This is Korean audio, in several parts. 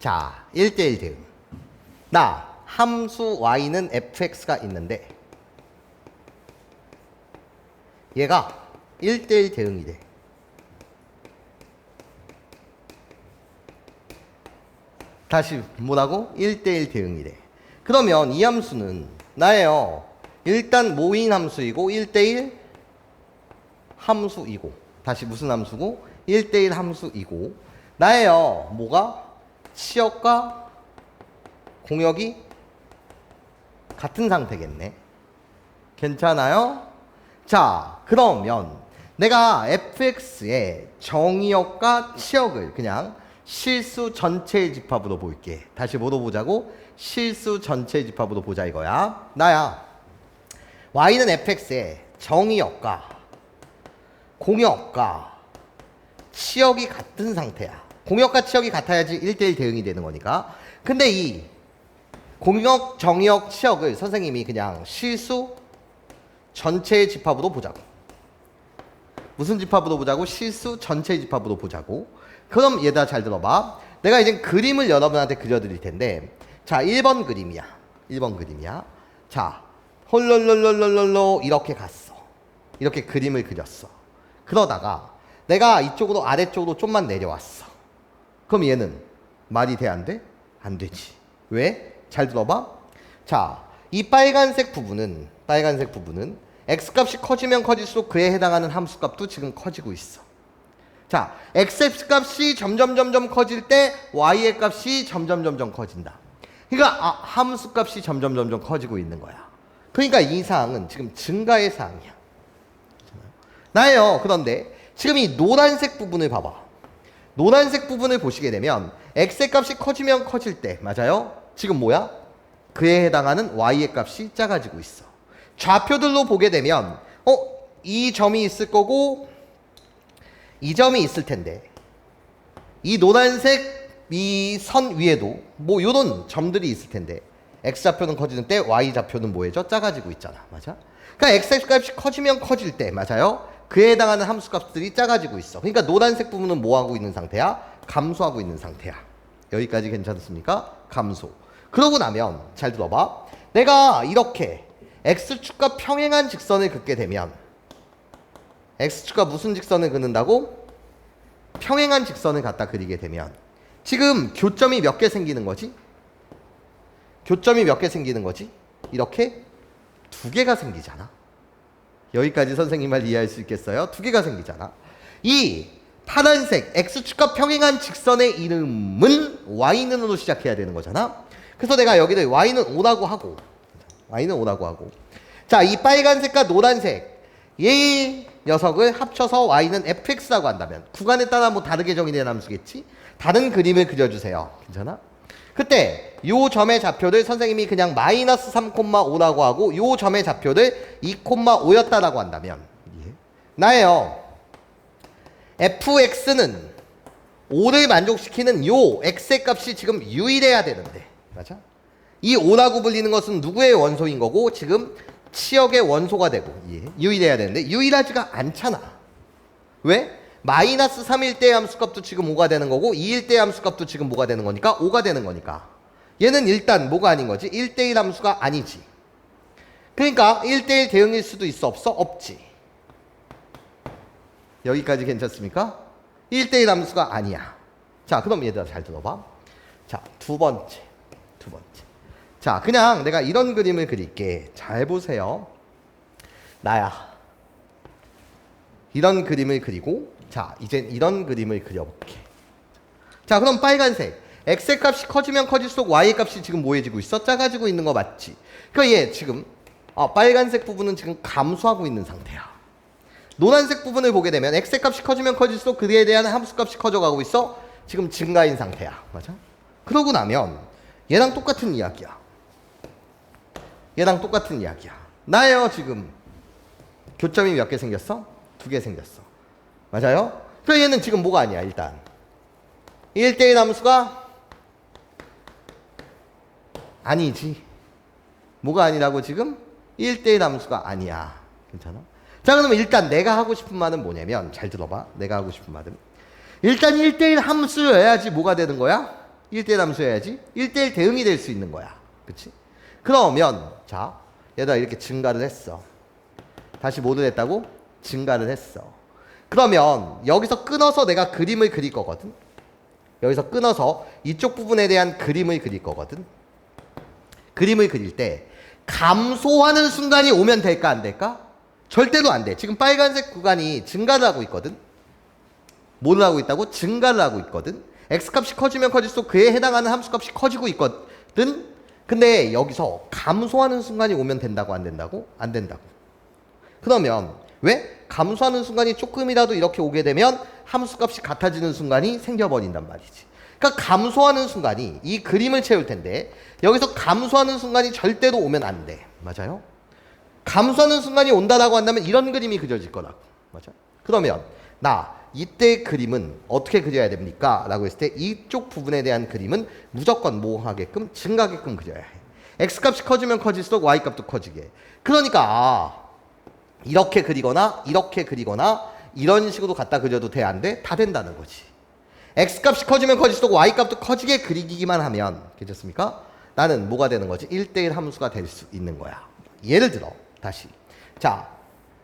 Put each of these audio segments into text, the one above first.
자, 1대1 대응. 나 함수 y는 fx가 있는데 얘가 1대1 대응이 돼. 다시 뭐라고? 1대1 대응이 돼. 그러면 이 함수는 나예요. 일단 모인 함수이고 1대1 함수이고, 다시 무슨 함수고? 1대1 함수이고, 나예요. 뭐가? 치역과 공역이 같은 상태겠네. 괜찮아요? 자, 그러면 내가 fx의 정의역과 치역을 그냥 실수 전체의 집합으로 볼게. 다시 뭐로 보자고? 실수 전체의 집합으로 보자 이거야. 나야. y는 fx의 정의역과 공역과 치역이 같은 상태야. 공역과 치역이 같아야지 1대1 대응이 되는 거니까. 근데 이 공역, 정의역, 치역을 선생님이 그냥 실수 전체의 집합으로 보자고. 무슨 집합으로 보자고? 실수 전체의 집합으로 보자고. 그럼 얘들아 잘 들어봐. 내가 이제 그림을 여러분한테 그려드릴 텐데, 자, 1번 그림이야. 1번 그림이야. 자, 홀롤롤롤롤롤 이렇게 갔어. 이렇게 그림을 그렸어. 그러다가 내가 이쪽으로 아래쪽으로 좀만 내려왔어. 그럼 얘는 말이 돼, 안 돼? 안 되지. 왜? 잘 들어봐. 자, 이 빨간색 부분은 x값이 커지면 커질수록 그에 해당하는 함수값도 지금 커지고 있어. 자, x값이 점점 커질 때 y의 값이 점점 커진다. 그러니까 함수값이 점점 커지고 있는 거야. 그러니까 이 사항은 지금 증가의 사항이야. 나예요. 그런데 지금 이 노란색 부분을 봐봐. 노란색 부분을 보시게 되면 x의 값이 커지면 커질 때, 맞아요? 지금 뭐야? 그에 해당하는 y의 값이 작아지고 있어. 좌표들로 보게 되면 이 점이 있을 거고 이 점이 있을 텐데, 이 노란색 이 선 위에도 뭐 요런 점들이 있을 텐데, x좌표는 커지는 때 y좌표는 뭐해져? 작아지고 있잖아. 맞아? 그러니까 x값이 커지면 커질 때, 맞아요? 그에 해당하는 함수값들이 작아지고 있어. 그러니까 노란색 부분은 뭐 하고 있는 상태야? 감소하고 있는 상태야. 여기까지 괜찮습니까? 감소. 그러고 나면 잘 들어봐. 내가 이렇게 x축과 평행한 직선을 긋게 되면, x축과 무슨 직선을 긋는다고? 평행한 직선을 갖다 그리게 되면 지금 교점이 몇 개 생기는 거지? 교점이 몇 개 생기는 거지? 이렇게 2개가 생기잖아. 여기까지 선생님 말 이해할 수 있겠어요? 2개가 생기잖아. 이 파란색 x축과 평행한 직선의 이름은 y는으로 시작해야 되는 거잖아. 그래서 내가 여기를 y는 5라고 하고, 자, 이 빨간색과 노란색 이 녀석을 합쳐서 y는 fx라고 한다면, 구간에 따라 뭐 다르게 정의된 함수겠지? 다른 그림을 그려주세요. 괜찮아? 그때 요 점의 좌표를 선생님이 그냥 마이너스 3,5라고 하고 요 점의 좌표를 2,5였다라고 한다면, 나예요. fx는 5를 만족시키는 요 x의 값이 지금 유일해야 되는데, 맞아? 이 5라고 불리는 것은 누구의 원소인 거고 지금 치역의 원소가 되고 유일해야 되는데 유일하지가 않잖아. 왜? 마이너스 3일 때의 함수값도 지금 5가 되는 거고 2일 때의 함수값도 지금 뭐가 되는 거니까? 5가 되는 거니까 얘는 일단 뭐가 아닌 거지? 1대1 함수가 아니지. 그러니까 1대1 대응일 수도 있어, 없어? 없지. 여기까지 괜찮습니까? 1대1 함수가 아니야. 자, 그럼 얘들아 잘 들어봐. 자, 두 번째. 자, 그냥 내가 이런 그림을 그릴게. 잘 보세요. 나야. 이런 그림을 그리고, 자, 이제 이런 그림을 그려볼게. 자, 그럼 빨간색. x의 값이 커지면 커질수록 y의 값이 지금 뭐해지고 있어? 작아지고 있는 거 맞지? 그러니까 얘 지금 빨간색 부분은 지금 감소하고 있는 상태야. 노란색 부분을 보게 되면 x의 값이 커지면 커질수록 그에 대한 함수값이 커져가고 있어. 지금 증가인 상태야. 맞아? 그러고 나면 얘랑 똑같은 이야기야. 나예요. 지금 교점이 몇 개 생겼어? 2개 생겼어. 맞아요? 그래서 얘는 지금 뭐가 아니야. 일단 1대1 함수가 아니지. 뭐가 아니라고 지금? 1대1 함수가 아니야. 괜찮아? 자, 그러면 일단 내가 하고 싶은 말은 뭐냐면, 잘 들어봐. 내가 하고 싶은 말은 일단 1대1 함수여야지 뭐가 되는 거야? 1대1 함수여야지 1대1 대응이 될 수 있는 거야. 그치? 그러면 자 얘들아 이렇게 증가를 했어. 다시 뭐를 했다고? 증가를 했어. 그러면 여기서 끊어서 내가 그림을 그릴 거거든. 여기서 끊어서 이쪽 부분에 대한 그림을 그릴 거거든. 그림을 그릴 때 감소하는 순간이 오면 될까 안 될까? 절대로 안 돼. 지금 빨간색 구간이 증가를 하고 있거든. 뭐를 하고 있다고? 증가를 하고 있거든. x값이 커지면 커질수록 그에 해당하는 함수값이 커지고 있거든. 근데 여기서 감소하는 순간이 오면 된다고 안 된다고? 안 된다고. 그러면 왜? 감소하는 순간이 조금이라도 이렇게 오게 되면 함수값이 같아지는 순간이 생겨버린단 말이지. 그러니까 감소하는 순간이 이 그림을 채울 텐데 여기서 감소하는 순간이 절대로 오면 안 돼. 맞아요? 감소하는 순간이 온다라고 한다면 이런 그림이 그려질 거라고. 맞아? 그러면 나 이때 그림은 어떻게 그려야 됩니까? 라고 했을 때 이쪽 부분에 대한 그림은 무조건 뭐 하게끔? 증가하게끔 그려야 해. x값이 커지면 커질수록 y값도 커지게. 그러니까 이렇게 그리거나 이렇게 그리거나 이런 식으로 갖다 그려도 돼? 안 돼? 다 된다는 거지. x값이 커지면 커질수록 y값도 커지게 그리기만 하면 괜찮습니까? 나는 뭐가 되는 거지? 1대1 함수가 될 수 있는 거야. 예를 들어 다시 자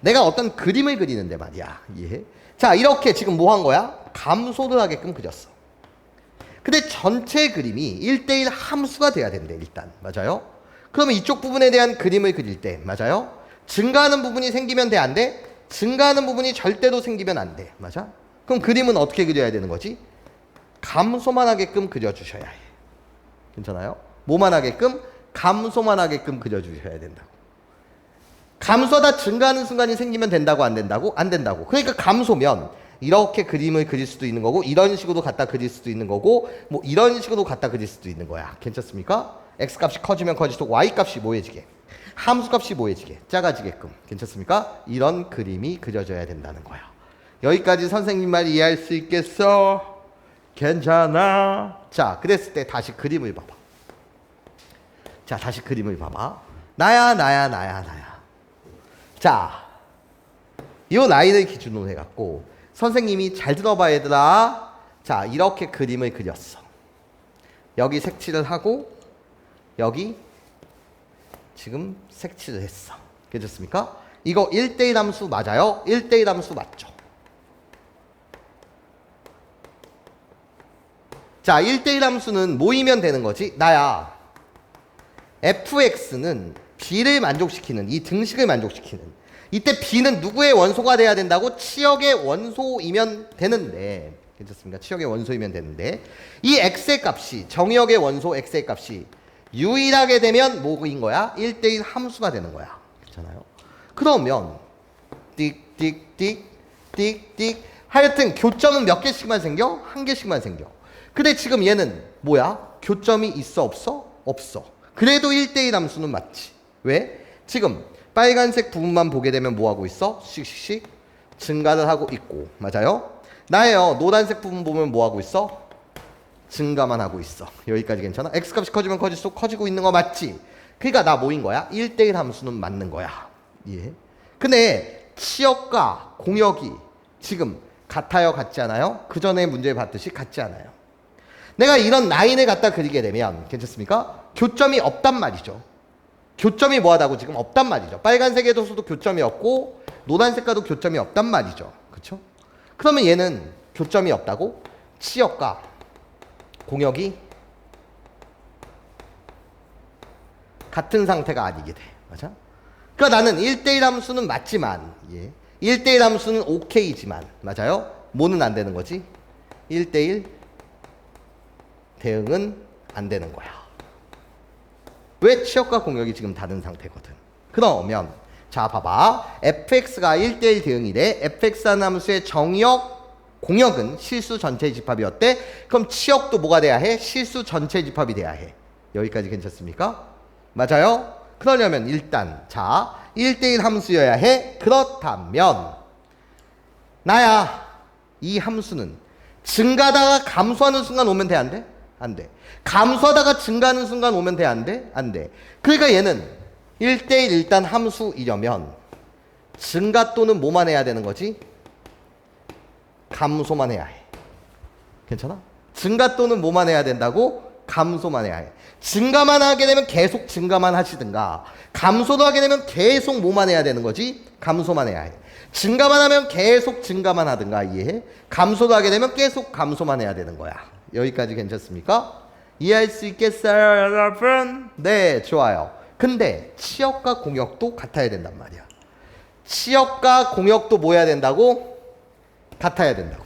내가 어떤 그림을 그리는데 말이야. 예. 자 이렇게 지금 뭐 한 거야? 감소를 하게끔 그렸어. 근데 전체 그림이 1대1 함수가 돼야 된대 일단. 맞아요? 그러면 이쪽 부분에 대한 그림을 그릴 때 맞아요? 증가하는 부분이 생기면 돼? 안 돼? 증가하는 부분이 절대로 생기면 안 돼. 맞아? 그럼 그림은 어떻게 그려야 되는 거지? 감소만 하게끔 그려주셔야 해. 괜찮아요? 뭐만 하게끔? 감소만 하게끔 그려주셔야 된다고. 감소하다 증가하는 순간이 생기면 된다고 안 된다고? 안 된다고. 그러니까 감소면 이렇게 그림을 그릴 수도 있는 거고 이런 식으로 갖다 그릴 수도 있는 거고 뭐 이런 식으로 갖다 그릴 수도 있는 거야. 괜찮습니까? x값이 커지면 커질수록 y값이 뭐해지게? 함수값이 뭐해지게? 작아지게끔. 괜찮습니까? 이런 그림이 그려져야 된다는 거야. 여기까지 선생님 말 이해할 수 있겠어? 괜찮아? 자, 그랬을 때 다시 그림을 봐봐. 자, 다시 그림을 봐봐. 나야. 자, 이 라인을 기준으로 해갖고 선생님이 잘 들어봐 얘들아. 자, 이렇게 그림을 그렸어. 여기 색칠을 하고 여기 지금 색칠을 했어. 괜찮습니까? 이거 1대1 함수 맞아요? 1대1 함수 맞죠? 자, 1대1 함수는 모이면 되는 거지. 나야. fx는 b를 만족시키는 이 등식을 만족시키는 이때 b는 누구의 원소가 돼야 된다고? 치역의 원소이면 되는데 괜찮습니까? 치역의 원소이면 되는데 이 x의 값이 정역의 원소 x의 값이 유일하게 되면 뭐인 거야? 1대1 함수가 되는 거야. 괜찮아요? 그러면 띡 하여튼 교점은 몇 개씩만 생겨? 한 개씩만 생겨. 근데 지금 얘는 뭐야? 교점이 있어 없어? 없어. 그래도 1대1 함수는 맞지. 왜? 지금 빨간색 부분만 보게 되면 뭐하고 있어? 씩씩씩 증가를 하고 있고 맞아요? 나예요. 노란색 부분 보면 뭐하고 있어? 증가만 하고 있어. 여기까지 괜찮아? x값이 커지면 커질수록 커지고 있는 거 맞지? 그러니까 나 뭐인 거야? 1대1 함수는 맞는 거야. 예. 근데 치역과 공역이 지금 같아요? 같지 않아요? 그 전에 문제 봤듯이 같지 않아요. 내가 이런 라인을 갖다 그리게 되면 괜찮습니까? 교점이 없단 말이죠. 교점이 뭐하다고 지금 없단 말이죠. 빨간색에서도 교점이 없고 노란색과도 교점이 없단 말이죠. 그렇죠? 그러면 얘는 교점이 없다고? 치역과 공역이 같은 상태가 아니게 돼. 맞아? 그러니까 나는 1대1 함수는 맞지만 1대1 함수는 오케이지만 맞아요? 뭐는 안 되는 거지? 1대1 대응은 안 되는 거야. 왜? 치역과 공역이 지금 다른 상태거든. 그러면 자 봐봐. fx가 1대1 대응이래. fx라는 함수의 정역, 공역은 실수 전체 집합이었대. 그럼 치역도 뭐가 돼야 해? 실수 전체 집합이 돼야 해. 여기까지 괜찮습니까? 맞아요? 그러려면 일단 자 1대1 함수여야 해. 그렇다면 나야 이 함수는 증가하다가 감소하는 순간 오면 돼? 안 돼? 안 돼. 감소하다가 증가하는 순간 오면 돼? 안 돼? 안 돼. 그러니까 얘는 1대1 일단 함수이려면 증가 또는 뭐만 해야 되는 거지? 감소만 해야 해. 괜찮아? 증가 또는 뭐만 해야 된다고? 감소만 해야 해. 증가만 하게 되면 계속 증가만 하시든가, 감소도 하게 되면 계속 뭐만 해야 되는 거지? 감소만 해야 해. 증가만 하면 계속 증가만 하든가, 이해해? 감소도 하게 되면 계속 감소만 해야 되는 거야. 여기까지 괜찮습니까? 이해할 수 있겠어요, 여러분? 네, 좋아요. 근데 치역과 공역도 같아야 된단 말이야. 치역과 공역도 뭐 해야 된다고? 같아야 된다고.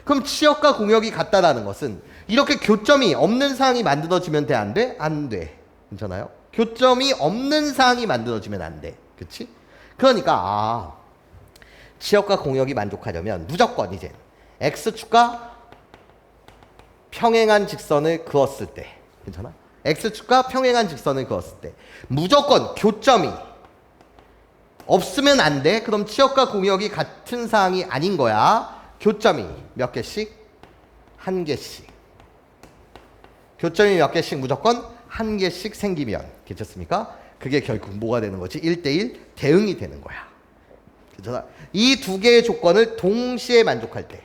그럼 치역과 공역이 같다라는 것은 이렇게 교점이 없는 사항이 만들어지면 돼, 안 돼? 안 돼. 괜찮아요? 교점이 없는 사항이 만들어지면 안 돼. 그치? 그러니까 치역과 공역이 만족하려면 무조건 이제 x축과 평행한 직선을 그었을 때, 괜찮아? x축과 평행한 직선을 그었을 때 무조건 교점이 없으면 안 돼. 그럼 치역과 공역이 같은 사항이 아닌 거야. 교점이 몇 개씩? 한 개씩. 교점이 몇 개씩 무조건 한 개씩 생기면, 괜찮습니까? 그게 결국 뭐가 되는 거지? 1대1 대응이 되는 거야. 괜찮아? 이 두 개의 조건을 동시에 만족할 때,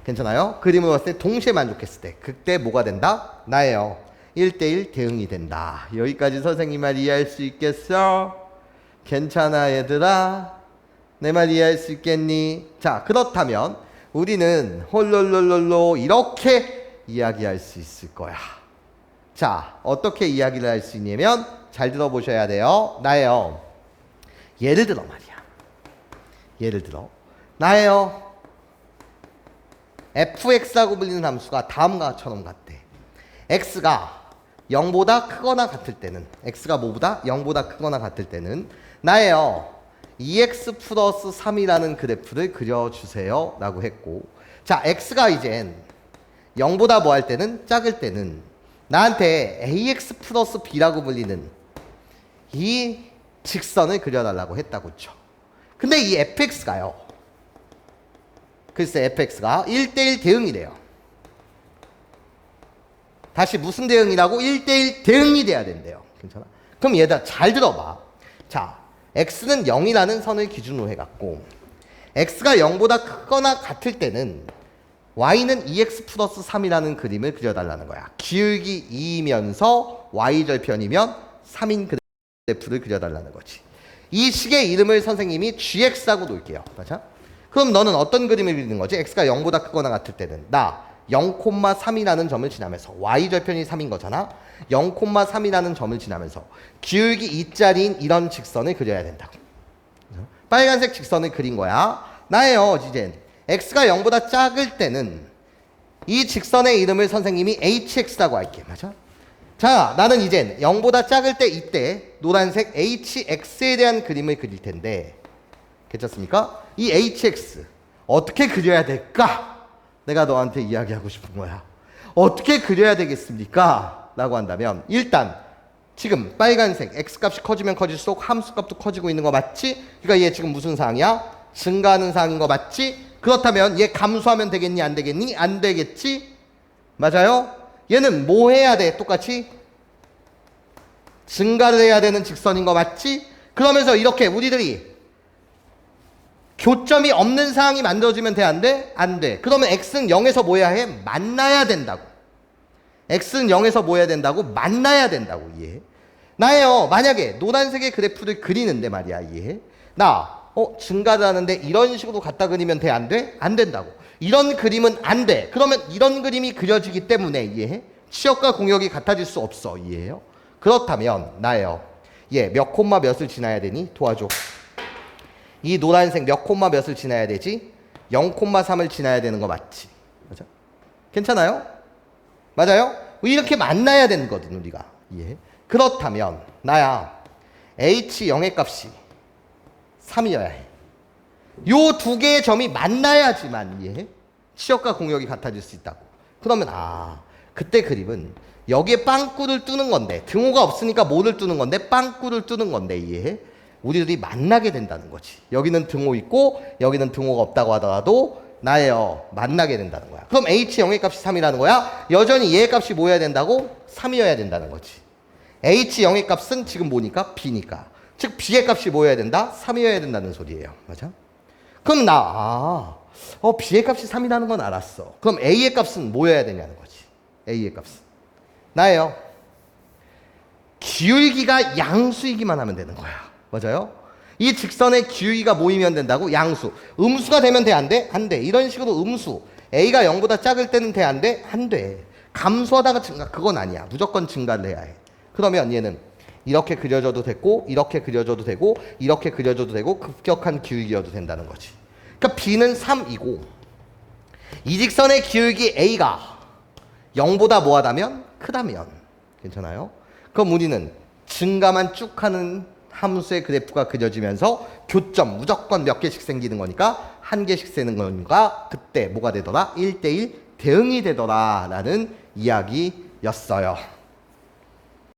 괜찮아요? 그림을 봤을 때 동시에 만족했을 때 그때 뭐가 된다? 나예요. 1대1 대응이 된다. 여기까지 선생님 말 이해할 수 있겠어? 괜찮아 얘들아? 내 말 이해할 수 있겠니? 자, 그렇다면 우리는 홀롤롤롤로 이렇게 이야기할 수 있을 거야. 자, 어떻게 이야기를 할 수 있냐면 잘 들어보셔야 돼요. 나예요. 예를 들어 말이야. 예를 들어 나예요. fx라고 불리는 함수가 다음과 같처럼 같대. x가 0보다 크거나 같을 때는, x가 뭐보다? 0보다 크거나 같을 때는 나예요. 2x 플러스 3이라는 그래프를 그려주세요 라고 했고, 자, x가 이젠 0보다 뭐 할 때는? 작을 때는 나한테 ax 플러스 b라고 불리는 이 직선을 그려달라고 했다고 했죠. 근데 이 fx가요, 글쎄 fx가 1대1 대응이 돼요. 다시 무슨 대응이라고? 1대1 대응이 돼야 된대요. 괜찮아? 그럼 얘들아 잘 들어봐. 자, x는 0이라는 선을 기준으로 해갖고 x가 0보다 크거나 같을 때는 y는 2x 플러스 3이라는 그림을 그려달라는 거야. 기울기 2이면서 y절편이면 3인 그래프를 그려달라는 거지. 이 식의 이름을 선생님이 gx라고 놓을게요. 맞아? 그럼 너는 어떤 그림을 그리는 거지? x가 0보다 크거나 같을 때는 나 0,3이라는 점을 지나면서 y절편이 3인 거잖아. 0,3이라는 점을 지나면서 기울기 2짜리인 이런 직선을 그려야 된다고. 빨간색 직선을 그린 거야. 나예요. 이젠 x가 0보다 작을 때는 이 직선의 이름을 선생님이 hx라고 할게. 맞아? 자, 나는 이젠 0보다 작을 때 이때 노란색 hx에 대한 그림을 그릴 텐데, 괜찮습니까? 이 hx 어떻게 그려야 될까? 내가 너한테 이야기하고 싶은 거야. 어떻게 그려야 되겠습니까? 라고 한다면 일단 지금 빨간색 x값이 커지면 커질수록 함수값도 커지고 있는 거 맞지? 그러니까 얘 지금 무슨 사항이야? 증가하는 사항인 거 맞지? 그렇다면 얘 감소하면 되겠니? 안 되겠니? 안 되겠지? 맞아요? 얘는 뭐 해야 돼? 똑같이 증가를 해야 되는 직선인 거 맞지? 그러면서 이렇게 우리들이 교점이 없는 사항이 만들어지면 돼, 안 돼? 안 돼. 그러면 x는 0에서 뭐 해야 해? 만나야 된다고. x는 0에서 뭐 해야 된다고? 만나야 된다고. 이해해? 나예요. 만약에 노란색의 그래프를 그리는데 말이야. 이해해? 나 증가를 하는데 이런 식으로 갖다 그리면 돼, 안 돼? 안 된다고. 이런 그림은 안 돼. 그러면 이런 그림이 그려지기 때문에, 이해해? 치역과 공역이 같아질 수 없어. 이해해요? 그렇다면 나예요. 얘 몇 콤마 몇을 지나야 되니? 도와줘. 이 노란색 몇 콤마 몇을 지나야 되지? 0,3을 지나야 되는 거 맞지? 맞아? 괜찮아요? 맞아요? 이렇게 만나야 되는 거든 우리가. 예. 그렇다면 나야 h0의 값이 3이어야 해. 요 두 개의 점이 만나야지만 예. 치역과 공역이 같아질 수 있다고. 그러면 그때 그림은 여기에 빵꾸를 뚫는 건데, 등호가 없으니까 뭐를 뚫는 건데? 빵꾸를 뚫는 건데, 이해해? 우리들이 만나게 된다는 거지. 여기는 등호 있고 여기는 등호가 없다고 하더라도 나예요. 만나게 된다는 거야. 그럼 h0의 값이 3이라는 거야. 여전히 얘의 값이 뭐 해야 된다고? 3이어야 된다는 거지. h0의 값은 지금 뭐니까? b니까. 즉 b의 값이 뭐 해야 된다? 3이어야 된다는 소리예요. 맞아? 그럼 B의 값이 3이라는 건 알았어. 그럼 A의 값은 뭐여야 되냐는 거지. A의 값은 나예요. 기울기가 양수이기만 하면 되는 거야. 맞아요? 이 직선의 기울기가 모이면 된다고? 양수. 음수가 되면 돼? 안 돼? 안 돼. 이런 식으로 음수. A가 0보다 작을 때는 돼? 안 돼? 안 돼. 감소하다가 증가. 그건 아니야. 무조건 증가를 해야 해. 그러면 얘는 이렇게 그려줘도 되고 이렇게 그려줘도 되고 이렇게 그려줘도 되고 급격한 기울기여도 된다는 거지. 그러니까 B는 3이고 이 직선의 기울기 A가 0보다 뭐하다면? 크다면. 괜찮아요? 그럼 우리는 증가만 쭉 하는 함수의 그래프가 그려지면서 교점 무조건 몇 개씩 생기는 거니까 한 개씩 세는 거니까 그때 뭐가 되더라? 1대1 대응이 되더라 라는 이야기였어요.